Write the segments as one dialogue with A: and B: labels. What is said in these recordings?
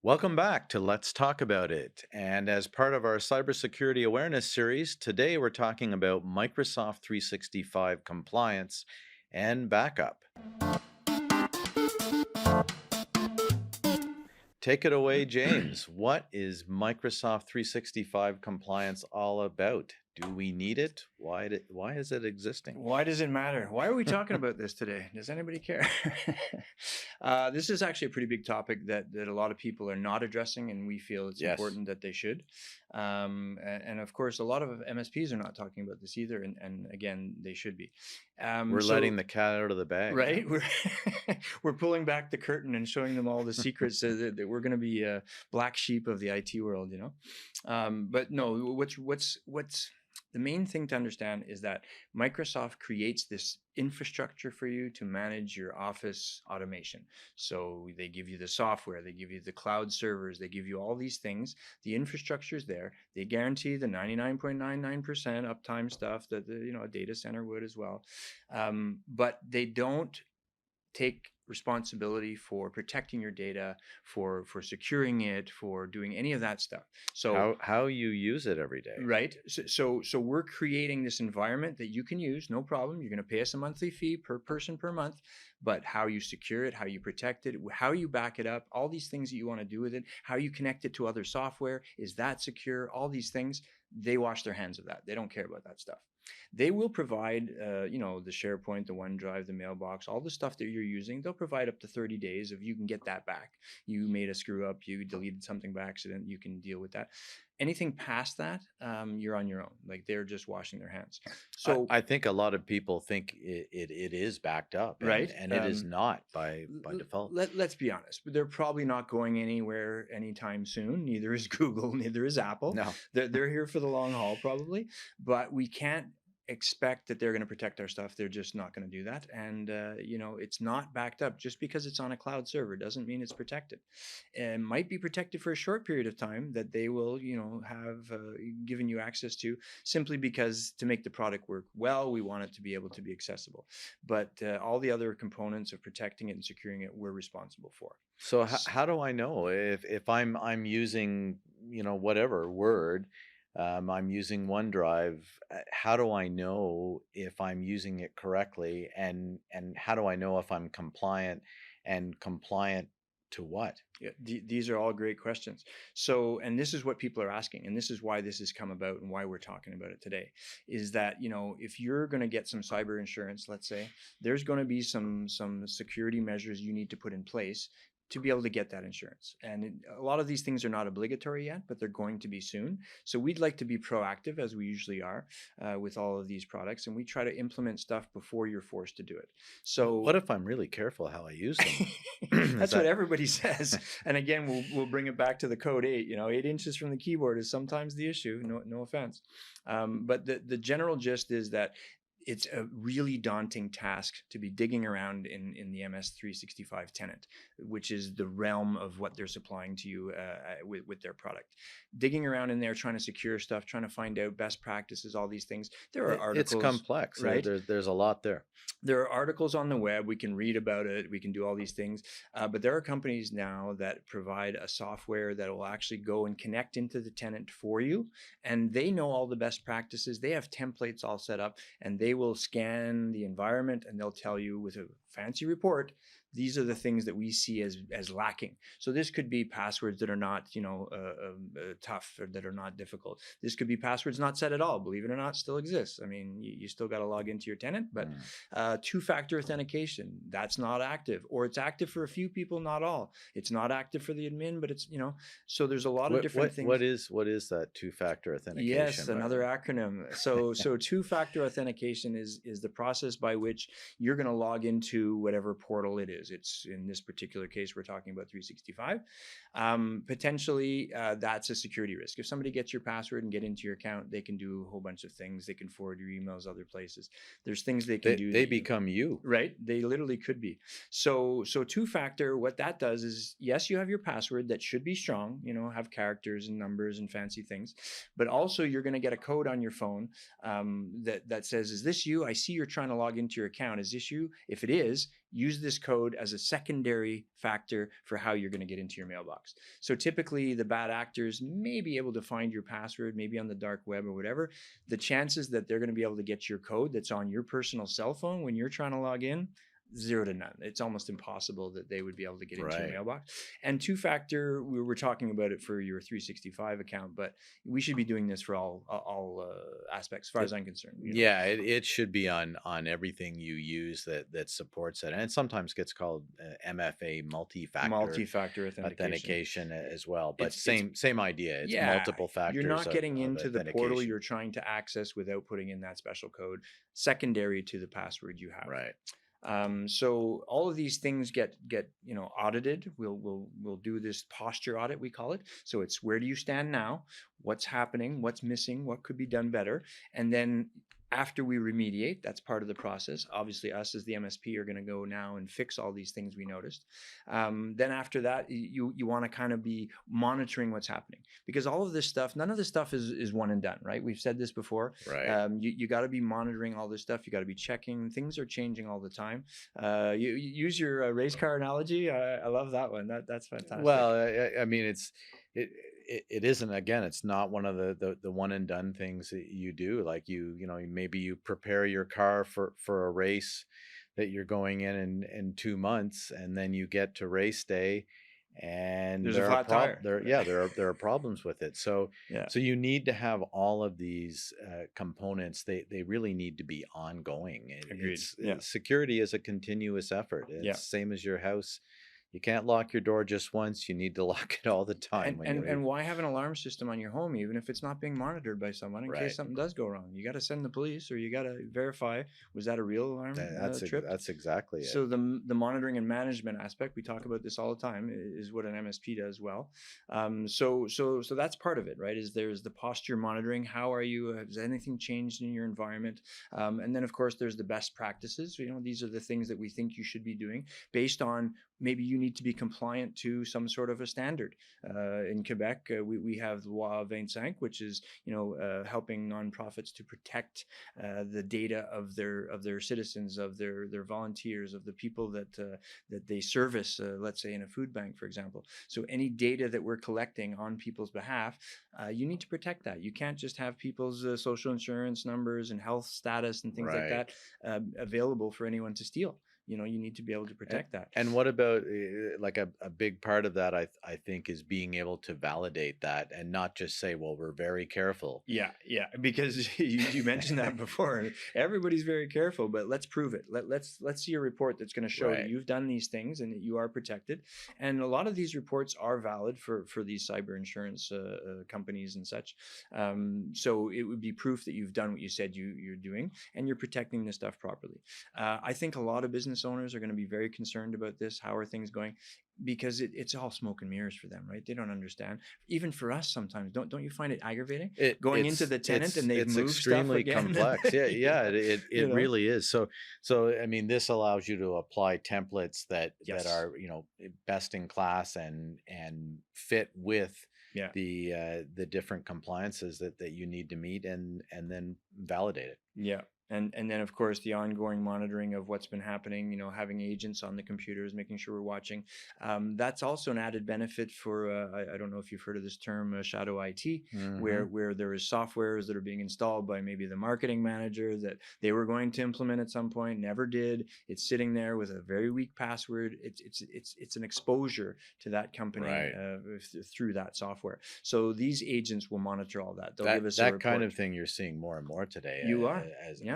A: Welcome back to Let's Talk About It. And as part of our cybersecurity awareness series, today we're talking about Microsoft 365 compliance and backup. Take it away, James. What is Microsoft 365 compliance all about? Do we need it? Why is it existing?
B: Why does it matter? Why are we talking about this today? Does anybody care? This is actually a pretty big topic that a lot of people are not addressing, and we feel it's
A: Yes.
B: important that they should. And of course, a lot of MSPs are not talking about this either, and again, they should be.
A: We're letting the cat out of the bag.
B: Right? We're pulling back the curtain and showing them all the secrets so that we're going to be a black sheep of the IT world, But no, what's the main thing to understand is that Microsoft creates this infrastructure for you to manage your office automation. So they give you the software, they give you the cloud servers, they give you all these things. The infrastructure is there. They guarantee the 99.99% uptime stuff that a data center would as well. But they don't take responsibility for protecting your data, for securing it, for doing any of that stuff.
A: So how you use it every day.
B: Right. So we're creating this environment that you can use, no problem. You're going to pay us a monthly fee per person per month, but how you secure it, how you protect it, how you back it up, all these things that you want to do with it, how you connect it to other software, is that secure? All these things, they wash their hands of that. They don't care about that stuff. They will provide, the SharePoint, the OneDrive, the mailbox, all the stuff that you're using. They'll provide up to 30 days if you can get that back. You made a screw up, you deleted something by accident, you can deal with that. Anything past that, you're on your own. Like, they're just washing their hands. So
A: I think a lot of people think it is backed up,
B: right,
A: and it is not by default.
B: Let's be honest. They're probably not going anywhere anytime soon. Neither is Google. Neither is Apple.
A: No.
B: They're here for the long haul, probably. But we can't expect that they're going to protect our stuff. They're just not going to do that. And it's not backed up. Just because it's on a cloud server doesn't mean it's protected. It might be protected for a short period of time that they will have given you access to, simply because to make the product work well, we want it to be able to be accessible. But all the other components of protecting it and securing it, we're responsible for.
A: So how do I know if I'm using whatever Word, I'm using OneDrive? How do I know if I'm using it correctly, and how do I know if I'm compliant, and compliant to what?
B: Yeah, these are all great questions. So, and this is what people are asking, and this is why this has come about and why we're talking about it today, is that, if you're going to get some cyber insurance, let's say, there's going to be some security measures you need to put in place to be able to get that insurance. And a lot of these things are not obligatory yet, but they're going to be soon. So we'd like to be proactive, as we usually are, with all of these products, and we try to implement stuff before you're forced to do it. So
A: What if I'm really careful how I use them?
B: that's what everybody says. And again, we'll bring it back to the code 8. 8 inches from the keyboard is sometimes the issue. No offense. But the general gist is that it's a really daunting task to be digging around in the MS365 tenant, which is the realm of what they're supplying to you with their product. Digging around in there, trying to secure stuff, trying to find out best practices, all these things. There are articles.
A: It's complex,
B: right?
A: There's a lot there.
B: There are articles on the web. We can read about it. We can do all these things. But there are companies now that provide a software that will actually go and connect into the tenant for you. And they know all the best practices. They have templates all set up, and they will scan the environment, and they'll tell you with a fancy report, these are the things that we see as lacking. So this could be passwords that are not, tough, or that are not difficult. This could be passwords not set at all. Believe it or not, still exists. I mean, you still got to log into your tenant, but two-factor authentication, that's not active, or it's active for a few people, not all. It's not active for the admin, but it's, so there's a lot of different things.
A: What is that two-factor authentication?
B: Yes, another acronym. So two-factor authentication is the process by which you're going to log into whatever portal it is. It's, in this particular case, we're talking about 365. Potentially, that's a security risk. If somebody gets your password and get into your account, they can do a whole bunch of things. They can forward your emails other places. There's things they can do.
A: They become you.
B: Right? They literally could be. So two-factor, what that does is, yes, you have your password that should be strong, have characters and numbers and fancy things, but also you're going to get a code on your phone that says, is this you? I see you're trying to log into your account. Is this you? If it is, use this code as a secondary factor for how you're going to get into your mailbox. So typically the bad actors may be able to find your password, maybe on the dark web or whatever. The chances that they're going to be able to get your code that's on your personal cell phone when you're trying to log in, 0 to none. It's almost impossible that they would be able to get into your
A: Right.
B: mailbox. And two-factor, we were talking about it for your 365 account, but we should be doing this for all aspects, as far as I'm concerned.
A: Yeah, it should be on everything you use that supports it, and it sometimes gets called MFA, multi-factor
B: Multi-factor authentication.
A: authentication as well. But
B: It's
A: same idea. It's
B: Yeah,
A: multiple
B: you're
A: factors
B: not getting
A: of
B: into the portal
A: authentication.
B: you're trying to access without putting in that special code secondary to the password you have.
A: Right.
B: So all of these things get audited. We'll do this posture audit, we call it. So it's, where do you stand now? What's happening? What's missing? What could be done better? And then after we remediate, that's part of the process. Obviously, us as the MSP are going to go now and fix all these things we noticed. Then after that, you want to kind of be monitoring what's happening, because all of this stuff, none of this stuff is one and done, right? We've said this before.
A: Right.
B: You got to be monitoring all this stuff. You got to be checking. Things are changing all the time. You use your race car analogy. I love that one. That's fantastic.
A: Well, I mean, it isn't, again, it's not one of the one and done things that you do. Like maybe you prepare your car for a race that you're going in 2 months, and then you get to race day and
B: There's a flat tire.
A: There are problems with it. So
B: Yeah.
A: so you need to have all of these components. They really need to be ongoing.
B: Agreed. Yeah.
A: Security is a continuous effort. It's
B: Yeah.
A: same as your house. You can't lock your door just once. You need to lock it all the time.
B: And why have an alarm system on your home, even if it's not being monitored by someone, in
A: Right.
B: case something does go wrong? You got to send the police, or you got to verify, was that a real alarm trip?
A: That's exactly it.
B: So the monitoring and management aspect, we talk about this all the time, is what an MSP does well. So that's part of it, right? Is there's the posture monitoring. How are you? Has anything changed in your environment? And then of course there's the best practices. These are the things that we think you should be doing based on, maybe you need to be compliant to some sort of a standard. In Quebec, we have the Loi 25, which is helping nonprofits to protect the data of their citizens, of their volunteers, of the people that they service. Let's say in a food bank, for example. So any data that we're collecting on people's behalf, you need to protect that. You can't just have people's social insurance numbers and health status and things like that available for anyone to steal. You need to be able to protect that.
A: And what about like a big part of that, I think, is being able to validate that and not just say, well, we're very careful.
B: Yeah, because you mentioned that before. Everybody's very careful, but let's prove it. Let's see a report that's going to show that you've done these things and that you are protected. And a lot of these reports are valid for these cyber insurance companies and such. So it would be proof that you've done what you said you're doing, and you're protecting this stuff properly. I think a lot of business owners are going to be very concerned about this. How are things going? Because it's all smoke and mirrors for them, right? They don't understand. Even for us sometimes, don't you find it aggravating going into the tenant and they've moved
A: extremely
B: stuff again?
A: complex. It really is. So I mean, this allows you to apply templates that are best in class and fit with the different compliances that you need to meet, and then validate it.
B: Yeah. And then, of course, the ongoing monitoring of what's been happening, having agents on the computers, making sure we're watching. That's also an added benefit for, I don't know if you've heard of this term, shadow IT, where there is softwares that are being installed by maybe the marketing manager that they were going to implement at some point, never did. It's sitting there with a very weak password. It's an exposure to that company through that software. So these agents will monitor all that. They'll give us a report.
A: That kind of thing you're seeing more and more today.
B: You are.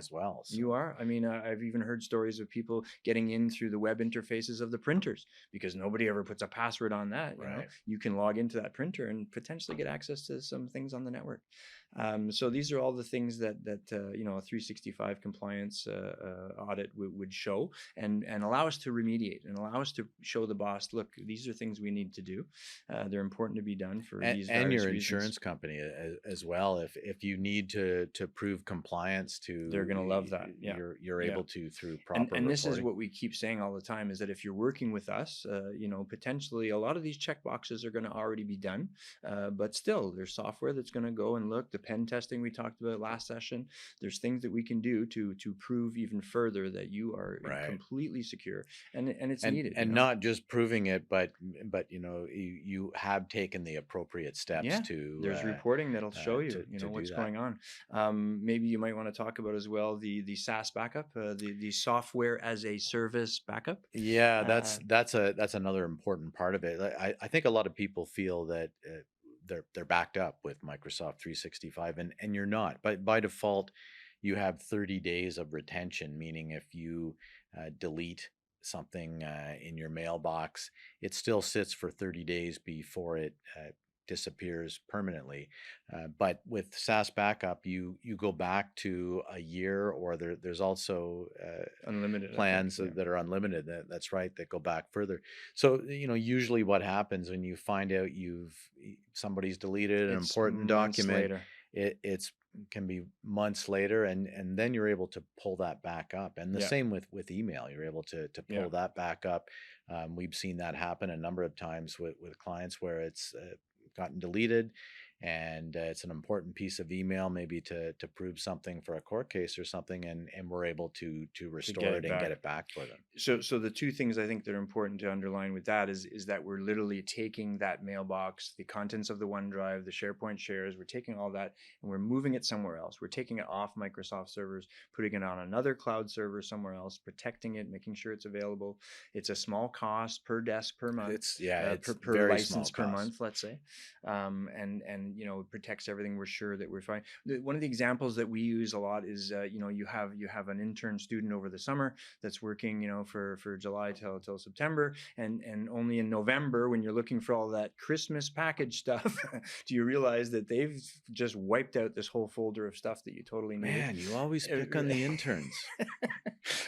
A: As well. So.
B: You are. I mean, I've even heard stories of people getting in through the web interfaces of the printers, because nobody ever puts a password on that. You can log into that printer and potentially get access to some things on the network. So these are all the things that a 365 compliance audit would show and allow us to remediate and allow us to show the boss, look, these are things we need to do. They're important to be done for these various
A: and your
B: reasons.
A: insurance company as well. If you need to prove compliance to
B: going to love that. Yeah.
A: you're
B: Yeah.
A: able to through
B: And
A: proper
B: this is
A: reporting.
B: what we keep saying all the time, is that if you're working with us, potentially a lot of these check boxes are going to already be done, but still there's software that's going to go and look. The pen testing we talked about last session, there's things that we can do to prove even further that you are
A: Right.
B: completely secure, and it's needed.
A: And not just proving it, but you have taken the appropriate steps
B: Yeah,
A: to
B: there's reporting that'll show you,
A: to do
B: what's
A: that.
B: going on. Maybe you might want to talk about as well the SaaS backup, the software as a service backup.
A: Yeah,
B: Uh,
A: that's another important part of it. I think a lot of people feel that they're backed up with Microsoft 365, and you're not. But by default, you have 30 days of retention, meaning if you delete something in your mailbox, it still sits for 30 days before it disappears permanently. But with SaaS backup, you go back to a year, or there's also
B: Unlimited, I think.
A: plans
B: Yeah.
A: that are unlimited. That's right, that go back further. So usually what happens when you find out somebody's deleted an
B: It's
A: important
B: months
A: document,
B: later.
A: it's can be months later, and then you're able to pull that back up. And the
B: Yeah.
A: same with email, you're able to
B: Yeah.
A: pull that back up. We've seen that happen a number of times with clients where it's gotten deleted, and it's an important piece of email, maybe to prove something for a court case or something, and we're able to
B: To
A: restore
B: get
A: it
B: it
A: and get
B: back.
A: it back for them.
B: So the two things I think that are important to underline with that is that we're literally taking that mailbox, the contents of the OneDrive, the SharePoint shares, we're taking all that and we're moving it somewhere else. We're taking it off Microsoft servers, putting it on another cloud server somewhere else, protecting it, making sure it's available. It's a small cost per desk per month,
A: It's
B: per
A: very small
B: license per
A: cost.
B: month, let's say, and it protects everything. We're sure that we're fine. One of the examples that we use a lot is you have an intern student over the summer that's working for July till September, and only in November, when you're looking for all that Christmas package stuff, do you realize that they've just wiped out this whole folder of stuff that you totally needed.
A: Man, you always pick on the interns.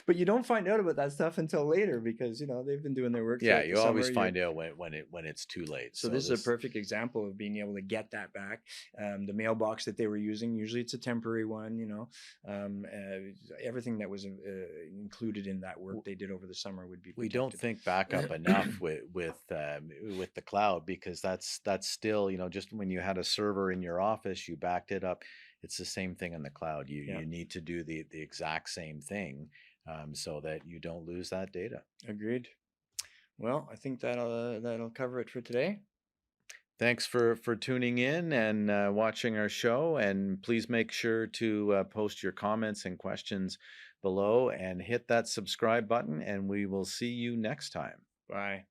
B: But you don't find out about that stuff until later, because they've been doing their work
A: Yeah,
B: throughout
A: you
B: the
A: always
B: summer.
A: find out when it's too late.
B: So this is a perfect example of being able to get that back. The mailbox that they were using, usually it's a temporary one, everything that was included in that work they did over the summer would be protected.
A: We don't think backup enough with the cloud, because that's still, just when you had a server in your office, you backed it up. It's the same thing in the cloud. You need to do the exact same thing, so that you don't lose that data.
B: Agreed. Well, I think that'll cover it for today.
A: Thanks for tuning in and watching our show. And please make sure to post your comments and questions below, and hit that subscribe button. And we will see you next time.
B: Bye.